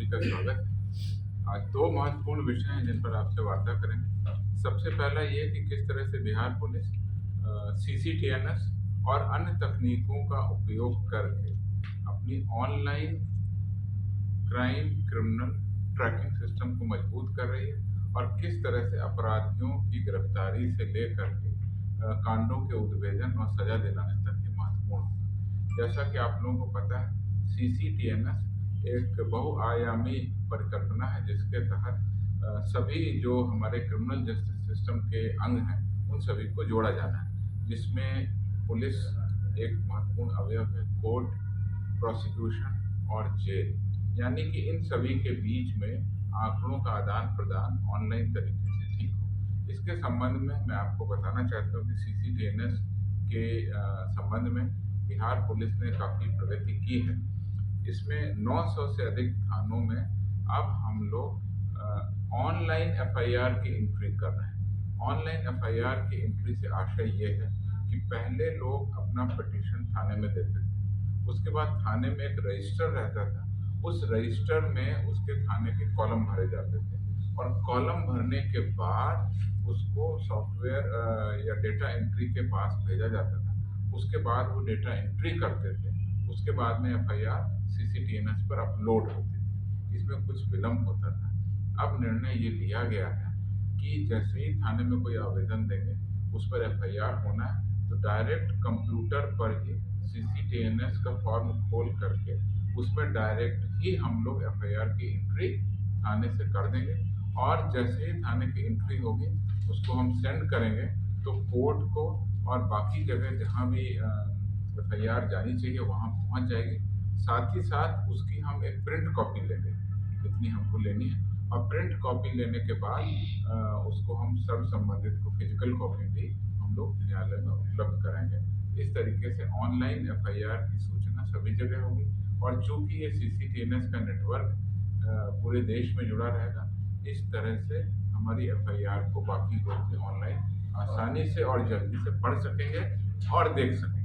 का स्वागत है। आज दो महत्वपूर्ण विषय हैं जिन पर आपसे वार्ता करेंगे। सबसे पहला ये कि किस तरह से बिहार पुलिस सीसीटीएनएस और अन्य तकनीकों का उपयोग करके अपनी online crime criminal tracking system को मजबूत कर रही है और किस तरह से अपराधियों की गिरफ्तारी से लेकर के कांडों के उद्भेदन और सजा दिलाने तक ये महत्वपूर्ण होगा। जैसा कि आप लोगों को पता है, सीसीटीएनएस एक बहुआयामी परिकल्पना है जिसके तहत सभी जो हमारे क्रिमिनल जस्टिस सिस्टम के अंग हैं उन सभी को जोड़ा जाना है, जिसमें पुलिस एक महत्वपूर्ण अवयव है, कोर्ट, प्रोसिक्यूशन और जेल, यानी कि इन सभी के बीच में आंकड़ों का आदान प्रदान ऑनलाइन तरीके से ठीक हो। इसके संबंध में मैं आपको बताना चाहता हूँ कि सीसीटीएनएस के संबंध में बिहार पुलिस ने काफ़ी प्रगति की है। इसमें 900 से अधिक थानों में अब हम लोग ऑनलाइन एफआईआर की एंट्री कर रहे हैं। ऑनलाइन एफआईआर की एंट्री से आशय ये है कि पहले लोग अपना पिटीशन थाने में देते थे, उसके बाद थाने में एक रजिस्टर रहता था, उस रजिस्टर में उसके थाने के कॉलम भरे जाते थे और कॉलम भरने के बाद उसको सॉफ्टवेयर या डेटा एंट्री के पास भेजा जाता था। उसके बाद वो डेटा एंट्री करते थे, उसके बाद में एफआईआर सीसीटीएनएस पर अपलोड होती थी। इसमें कुछ विलम्ब होता था। अब निर्णय ये लिया गया है कि जैसे ही थाने में कोई आवेदन देंगे उस पर एफआईआर होना है तो डायरेक्ट कंप्यूटर पर ही सीसीटीएनएस का फॉर्म खोल करके उसमें डायरेक्ट ही हम लोग एफआईआर की एंट्री थाने से कर देंगे और जैसे ही थाने की एंट्री होगी उसको हम सेंड करेंगे तो कोर्ट को और बाकी जगह जहाँ भी एफआईआर जानी चाहिए वहाँ पहुँच जाएगी। साथ ही साथ उसकी हम एक प्रिंट कॉपी लेंगे जितनी हमको लेनी है और प्रिंट कॉपी लेने के बाद उसको हम सर्व संबंधित को फिजिकल कॉपी भी हम लोग न्यायालय में उपलब्ध कराएंगे। इस तरीके से ऑनलाइन एफआईआर की सूचना सभी जगह होगी और चूंकि ये सीसीटीएनएस का नेटवर्क पूरे देश में जुड़ा रहेगा, इस तरह से हमारी एफआईआर को बाकी लोग भी ऑनलाइन आसानी से और जल्दी से पढ़ सकेंगे और देख सकेंगे।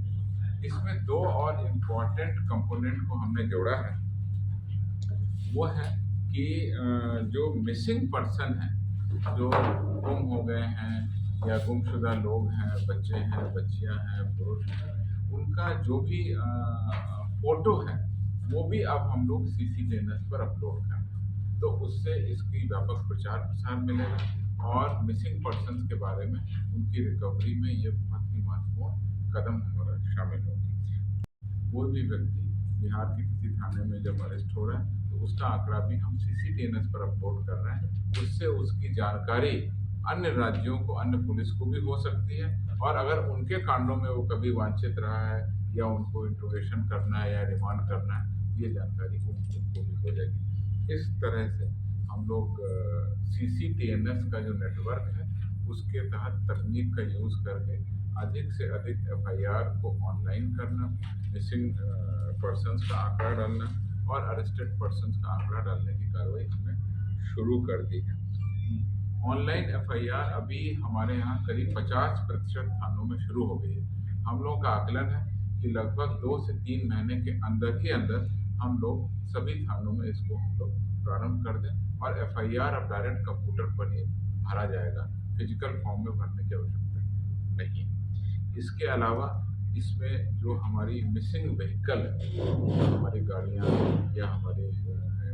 इसमें दो और इम्पोर्टेंट कंपोनेंट को हमने जोड़ा है, वो है कि जो मिसिंग पर्सन हैं, जो गुम हो गए हैं या गुमशुदा लोग हैं, बच्चे हैं, बच्चियां हैं, पुरुष हैं, उनका जो भी फोटो है वो भी अब हम लोग सीसीटीएनएस पर अपलोड कर रहे हैं। तो उससे इसकी व्यापक प्रचार प्रसार मिलेगा और मिसिंग पर्सन्स के बारे में उनकी रिकवरी में ये बहुत ही महत्वपूर्ण कदम हमारा शामिल होगा। कोई भी व्यक्ति बिहार के किसी थाने में जब अरेस्ट हो रहा है तो उसका आंकड़ा भी हम सीसीटीएनएस पर अपलोड कर रहे हैं। उससे उसकी जानकारी अन्य राज्यों को, अन्य पुलिस को भी हो सकती है और अगर उनके कांडों में वो कभी वांछित रहा है या उनको इंट्रोगेशन करना है या रिमांड करना है, ये जानकारी उनको भी हो जाएगी। इस तरह से हम लोग सीसीटीएनएस का जो नेटवर्क है उसके तहत तकनीक का यूज़ करके अधिक से अधिक एफआईआर को ऑनलाइन करना, मिसिंग पर्सन्स का आंकड़ा डालना और अरेस्टेड पर्सन्स का आंकड़ा डालने की कार्रवाई हमने शुरू कर दी है। ऑनलाइन एफआईआर अभी हमारे यहाँ करीब 50% थानों में शुरू हो गई है। हम लोगों का आकलन है कि लगभग 2 से 3 महीने के अंदर ही अंदर हम लोग सभी थानों में इसको हम लोग प्रारंभ कर दें और एफआईआर अब डायरेक्ट कंप्यूटर पर ही भरा जाएगा, फिजिकल फॉर्म में भरने की आवश्यकता नहीं है। इसके अलावा इसमें जो हमारी मिसिंग व्हीकल है, हमारी गाड़ियाँ या हमारे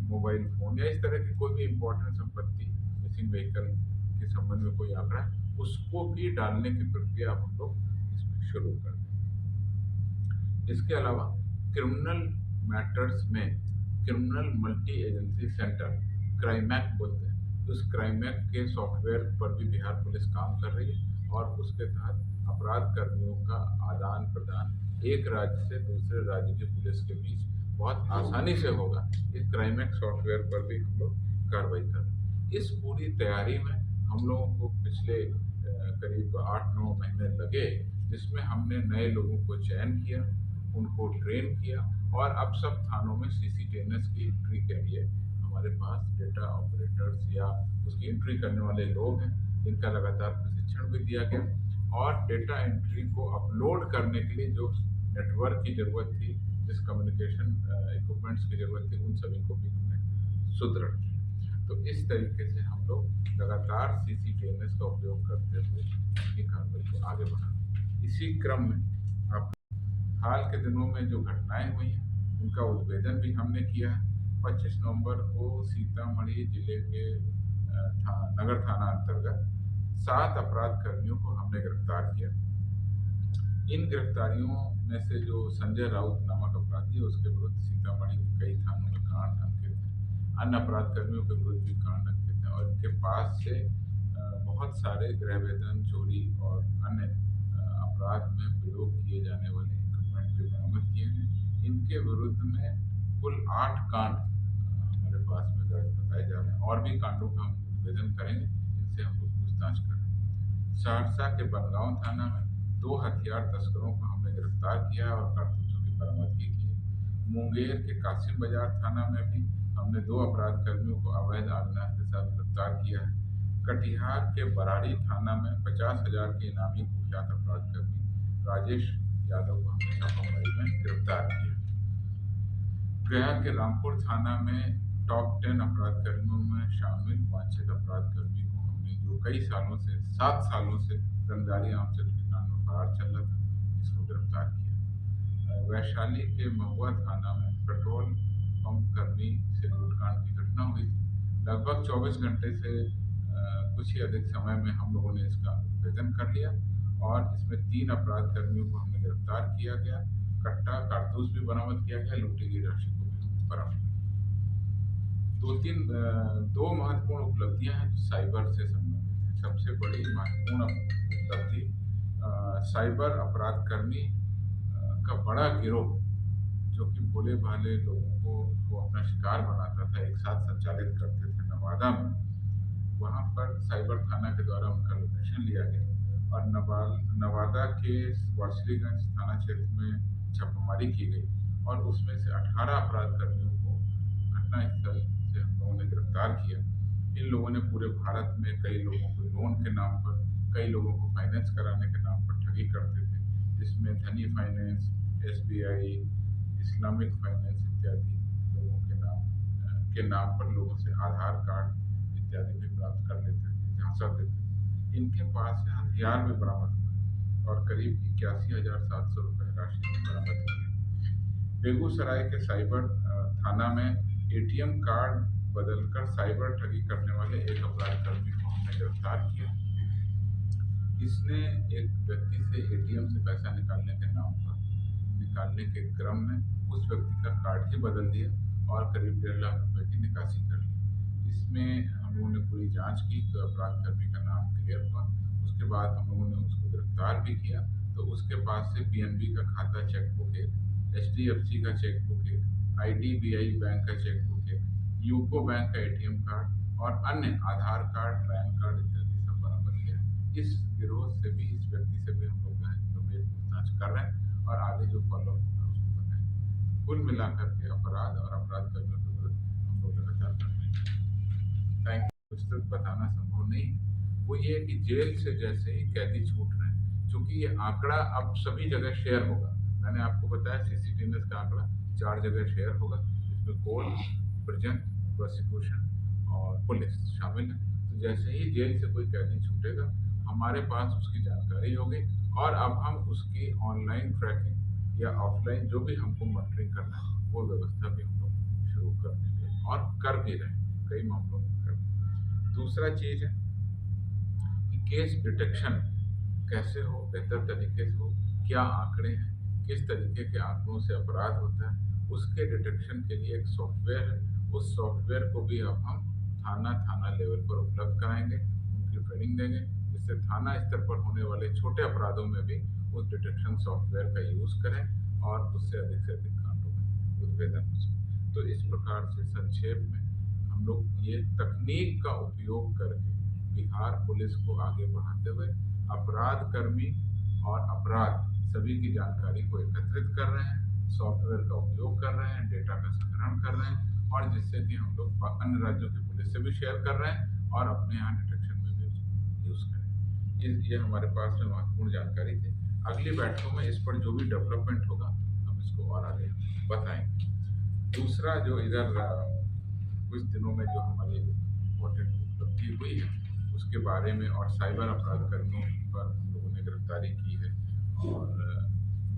मोबाइल फ़ोन या इस तरह की कोई भी इम्पोर्टेंट संपत्ति, मिसिंग व्हीकल के संबंध में कोई आंकड़ा है, उसको भी डालने की प्रक्रिया हम लोग इसमें शुरू कर दें। इसके अलावा क्रिमिनल मैटर्स में क्रिमिनल मल्टी एजेंसी सेंटर, क्राइमैक बोलते हैं, तो उस क्राइमैक के सॉफ्टवेयर पर भी बिहार पुलिस काम कर रही है और उसके तहत अपराध कर्मियों का आदान प्रदान एक राज्य से दूसरे राज्य की पुलिस के बीच बहुत आसानी से होगा। इस क्राइमैक सॉफ्टवेयर पर भी हम लोग कार्रवाई कर रहे हैं। इस पूरी तैयारी में हम लोगों को पिछले करीब 8-9 महीने लगे, जिसमें हमने नए लोगों को चयन किया, उनको ट्रेन किया और अब सब थानों में सीसीटीएनएस की एंट्री के लिए हमारे पास डेटा ऑपरेटर्स या उसकी एंट्री करने वाले लोग हैं, जिनका लगातार प्रशिक्षण भी दिया गया और डेटा एंट्री को अपलोड करने के लिए जो नेटवर्क की ज़रूरत थी, जिस कम्युनिकेशन इक्विपमेंट्स की ज़रूरत थी, उन सभी को भी हमने सुदृढ़ किया। तो इस तरीके से हम लोग लगातार CCTNS का उपयोग करते हुए अपनी कार्रवाई को आगे बढ़ा। इसी क्रम में आप हाल के दिनों में जो घटनाएं हुई हैं उनका उद्भेदन भी हमने किया है। 25 नवंबर को सीतामढ़ी जिले के नगर थाना अंतर्गत 7 अपराध कर्मियों को हमने गिरफ्तार किया। इन गिरफ्तारियों में से जो संजय राउत नामक अपराधी है उसके विरुद्ध सीतामढ़ी के कई थानों में कांड अंकित है। अन्य अपराध कर्मियों के विरुद्ध भी कांड अंकित है और इनके पास से बहुत सारे गृह वेतन, चोरी और अन्य अपराध में प्रयोग किए जाने वाले इक्विपमेंट भी बरामद किए हैं। इनके विरुद्ध में कुल 8 कांड हमारे पास में दर्ज बताए जा रहे हैं और भी कांडों का हम उद्भेदन करेंगे, इनसे हम लोग पूछताछ करेंगे। सहरसा के बनगांव थाना में 2 हथियार तस्करों को हमने गिरफ्तार किया और कारतूसों की बरामदगी की है। मुंगेर के कासिम बाजार थाना में भी हमने 2 अपराध कर्मियों को अवैध आग्नेयास्त्र के साथ गिरफ्तार किया है। कटिहार के बराड़ी थाना में 50,000 के इनामी कुख्यात अपराध कर्मी राजेश यादव को हमने छापामारी में गिरफ्तार किया। गया के रामपुर थाना में टॉप 10 अपराध कर्मियों में शामिल वांछित अपराध कर्मी को हमने, जो कई सालों से 7 सालों से रंगदारी आमचल के कांड में फरार चल रहा था, इसको गिरफ्तार किया। वैशाली के महुआ थाना में पेट्रोल पंप कर्मी से लूटकांड की घटना हुई थी। लगभग 24 घंटे से कुछ ही अधिक समय में हम लोगों ने इसका उद्भेदन कर लिया और इसमें 3 अपराध कर्मियों को हमने गिरफ्तार किया गया। कट्टा कारतूस भी बरामद किया गया, लूटी गई राशि को भी बरामद। दो महत्वपूर्ण उपलब्धियां हैं जो साइबर से संबंधित हैं। सबसे बड़ी महत्वपूर्ण उपलब्धि साइबर अपराध कर्मी का बड़ा गिरोह जो कि भोले भाले लोगों को अपना शिकार बनाता था, एक साथ संचालित करते थे नवादा में। वहाँ पर साइबर थाना के द्वारा उनका लोकेशन लिया गया और नवादा के वारसिलीगंज थाना क्षेत्र में छापामारी की गई और उसमें से 18 अपराध कर्मियों को घटनास्थल से हम लोगों ने गिरफ्तार किया। इन लोगों ने पूरे भारत में कई लोगों को लोन के नाम पर, कई लोगों को फाइनेंस कराने के नाम पर ठगी करते थे, जिसमें धनी फाइनेंस, SBI, इस्लामिक फाइनेंस इत्यादि लोगों के नाम पर लोगों से आधार कार्ड इत्यादि भी प्राप्त कर लेते थे, झांसा देते थे। इनके पास से हथियार भी बरामद हुए और करीब 81,700 रुपये राशि भी बरामद की। बेगूसराय के साइबर थाना में ATM कार्ड बदलकर साइबर ठगी करने वाले एक अपराध कर्मी को हमने गिरफ्तार किया। इसने एक व्यक्ति से ATM से पैसा निकालने के क्रम में उस व्यक्ति का कार्ड ही बदल दिया और करीब 1.5 लाख रुपए की निकासी कर ली। इसमें हम लोगों ने पूरी जांच की तो अपराध कर्मी का नाम क्लियर हुआ। उसके बाद हम लोगों ने उसको गिरफ्तार भी किया। तो उसके पास से PNB का खाता चेकबुक एक, HDFC का चेकबुक एक, IDBI बैंक का चेकबुक एक, यूको बैंक का ATM कार्ड और अन्य आधार कार्ड, पैन कार्ड इत्यादि सब बरामद किया। इस गिरोह से भी, इस व्यक्ति से भी हम लोग गंभीर पूछताछ कर रहे हैं और आगे जो फॉलो होगा उसको बताएंगे। कुल मिलाकर के अपराध और अपराध कर्मियों के विरुद्ध हम लोग लगातार कर रहे हैं। Thank you. विस्तृत बताना संभव नहीं है। वो ये है कि जेल से जैसे ही कैदी छूट रहे हैं, चूंकि ये आंकड़ा अब सभी जगह शेयर होगा। मैंने आपको बताया CCTNS का आंकड़ा 4 जगह शेयर होगा, इसमें कोर्ट, प्रिजन, प्रोसिक्यूशन और पुलिस शामिल है। तो जैसे ही जेल से कोई कैदी छूटेगा हमारे पास उसकी जानकारी होगी और अब हम उसकी ऑनलाइन ट्रैकिंग या ऑफलाइन जो भी हमको मॉनिटरिंग करना है वो व्यवस्था भी हम लोग शुरू कर देंगे और कर भी रहे हैं, कई मामलों में कर भी। दूसरा चीज़ है कि केस डिटेक्शन कैसे हो, बेहतर तरीके से हो, क्या आंकड़े हैं, किस तरीके के आंकड़ों से अपराध होता है, उसके डिटेक्शन के लिए एक सॉफ्टवेयर है। उस सॉफ्टवेयर को भी अब हम थाना लेवल पर उपलब्ध कराएंगे, उनकी ट्रेनिंग देंगे, जिससे थाना स्तर पर होने वाले छोटे अपराधों में भी उस डिटेक्शन सॉफ्टवेयर का यूज़ करें और उससे अधिक कांडों में उद्भेदन हो सके। तो इस प्रकार से संक्षेप में हम लोग ये तकनीक का उपयोग करके बिहार पुलिस को आगे बढ़ाते हुए अपराध कर्मी और अपराध सभी की जानकारी को एकत्रित कर रहे हैं, सॉफ्टवेयर का उपयोग कर रहे हैं, डेटा का संग्रहण कर रहे हैं और जिससे कि हम लोग अन्य राज्यों की पुलिस से भी शेयर कर रहे हैं और अपने यहाँ डिटेक्शन में भी उसको यूज़ करें। ये हमारे पास में महत्वपूर्ण जानकारी थी। अगली बैठकों में इस पर जो भी डेवलपमेंट होगा हम इसको और आगे बताएंगे। दूसरा जो इधर कुछ दिनों में जो हमारी इम्पोर्टेंट उपलब्धि हुई है उसके बारे में, और साइबर अपराध कर्मियों पर हम लोगों ने गिरफ्तारी की है और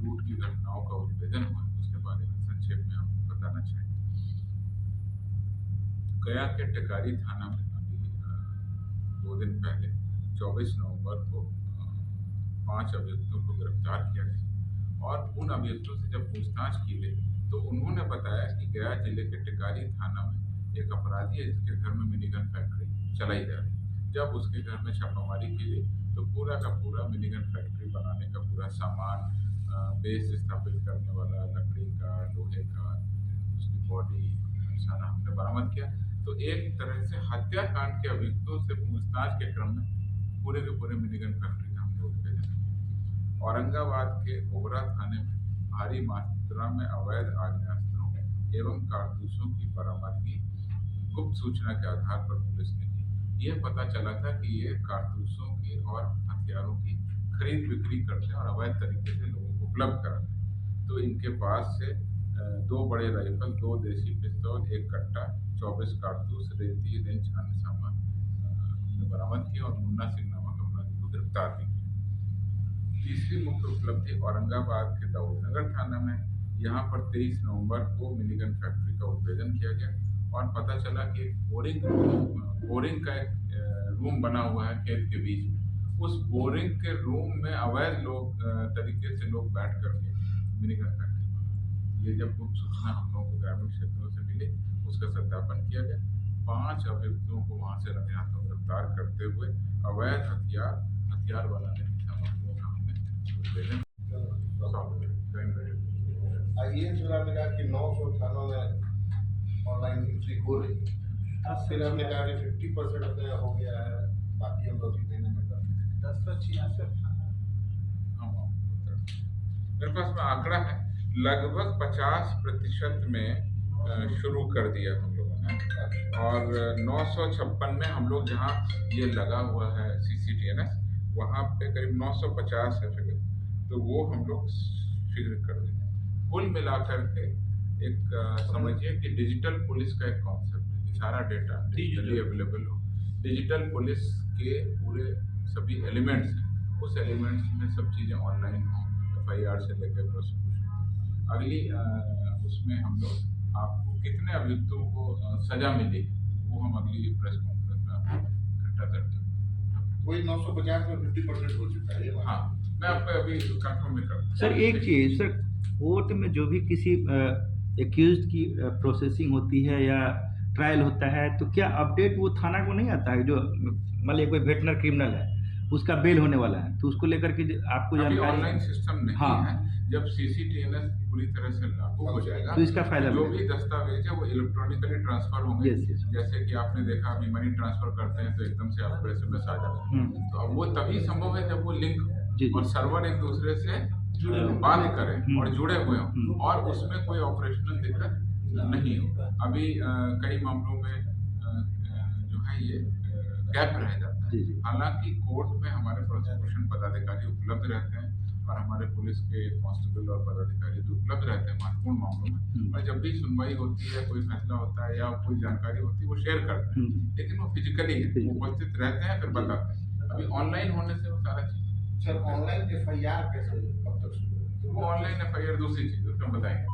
लूट की घटनाओं का उद्भेदन हुआ है, उसके बारे में संक्षेप में आपको बताना चाहिए। गया के टिकारी थाना में अभी 2 दिन पहले 24 नवंबर को 5 अभियुक्तों को गिरफ्तार किया गया और उन अभियुक्तों से जब पूछताछ की गई तो उन्होंने बताया कि गया जिले के टिकारी थाना में एक अपराधी है जिसके घर में मिनीगन फैक्ट्री चलाई जा रही है। जब उसके घर में छापामारी की गई तो पूरा का पूरा मिनीगन फैक्ट्री बनाने का पूरा सामान, बेस स्थापित करने वाला लकड़ी का, लोहे का, उसकी बॉडी सारा हमने बरामद किया। तो एक तरह से हत्याकांड के अभियुक्तों से पूछताछ के क्रम में पूरे के पूरे मिनीगन फैक्ट्री का हम लोग उद्भेदन किया। औरंगाबाद के ओबरा थाने में भारी मात्रा में अवैध आग्नेयास्त्रों एवं कारतूसों की बरामदगी गुप्त सूचना के आधार पर पुलिस ने की। यह पता चला था कि ये कारतूसों की और हथियारों की खरीद बिक्री करते और अवैध तरीके से लोगों को उपलब्ध कराते। तो इनके पास से 2 बड़े राइफल, 2 देसी पिस्तौल, 1 कट्टा, 24 कारतूस, रेती, रेंच, अन्य सामान हमने बरामद किया और मुन्ना सिंह नामक अपराधी को गिरफ्तार भी किया। तीसरी मुख्य उपलब्धि औरंगाबाद के दाऊदनगर थाना में, यहाँ पर 23 नवंबर को मिनीगन फैक्ट्री का उद्भेदन किया गया और पता चला कि एक बोरिंग का एक रूम बना हुआ है खेत के बीच में। उस बोरिंग के रूम में अवैध तरीके से लोग बैठ करके मिनीगन फैक्ट्री बना। ये जब गुप्त सूचना हम लोगों को ग्रामीण क्षेत्रों से मिली उसका सत्यापन किया गया। 5 अभियुक्तों को वहां से रंगे हाथों गिरफ्तार करते हुए अवैध हथियार बनाने की सामग्रियों का हमने उद्भेदन। ये सुना मिला कि 900 थानों में ऑनलाइन एंट्री हो रही है, फिर हमने कहा कि 50% हो गया है, बाकी हम लोग देने में कर 1066 मेरे पास में आंकड़ा है, लगभग 50% में शुरू कर दिया हम लोगों ने और 956 में हम लोग जहाँ ये लगा हुआ है CCTNS वहाँ पे करीब 950 है फिगर, तो वो हम लोग शीघ्र कर देंगे। कुल मिलाकर के एक समझिए कि डिजिटल पुलिस का एक कॉन्सेप्ट है, सारा डेटा डिजिटली अवेलेबल हो। डिजिटल पुलिस के पूरे सभी एलिमेंट्स हैं, उस एलिमेंट्स में सब चीज़ें ऑनलाइन हों, FIR से लेकर प्रोसिक्यूशन। अगली उसमें हम लोग आपको कितने अभियुक्तों को सजा मिली वो हम अगली प्रेस कॉन्फ्रेंस में आपको इकट्ठा करते हैं। वही 950 में 50% हो चुका है। हाँ, मैं आपको अभी कंफर्म में करता हूँ। सर एक चीज़, सर कोर्ट में जो भी किसी एक्यूज्ड की प्रोसेसिंग होती है या ट्रायल होता है तो क्या अपडेट वो थाना को नहीं आता है? जो मान लीजिए कोई वेटनर क्रिमिनल है उसका बेल होने वाला है तो उसको लेकर के आपको जानकारी, ऑनलाइन सिस्टम नहीं हाँ है। जब CCTNS पूरी तरह से लागू हो जाएगा तो इसका फायदा जो भी दस्तावेज है वो इलेक्ट्रॉनिकली ट्रांसफर होंगे। yes. जैसे कि आपने देखा अभी मनी ट्रांसफर करते हैं तो एकदम से आपको SMS आ जाता है, तो अब वो तभी संभव है जब वो लिंक और सर्वर एक दूसरे से बात करें और जुड़े हुए हों और उसमें कोई ऑपरेशनल दिक्कत नहीं हो। अभी कई मामलों में जो है ये गैप रह जाता है। हालांकि कोर्ट में हमारे प्रोसिक्यूशन पदाधिकारी उपलब्ध रहते हैं और हमारे पुलिस के कांस्टेबल और पदाधिकारी भी उपलब्ध रहते हैं महत्वपूर्ण मामलों में, और जब भी सुनवाई होती है, कोई फैसला होता है या कोई जानकारी होती है वो शेयर करते हैं, लेकिन वो फिजिकली है, वो उपस्थित रहते हैं फिर बताते हैं। अभी ऑनलाइन होने से वो सारा चीज। सर ऑनलाइन FIR कैसे कब तक शुरू होगी? वो ऑनलाइन FIR दूसरी चीज उसमें बताएंगे।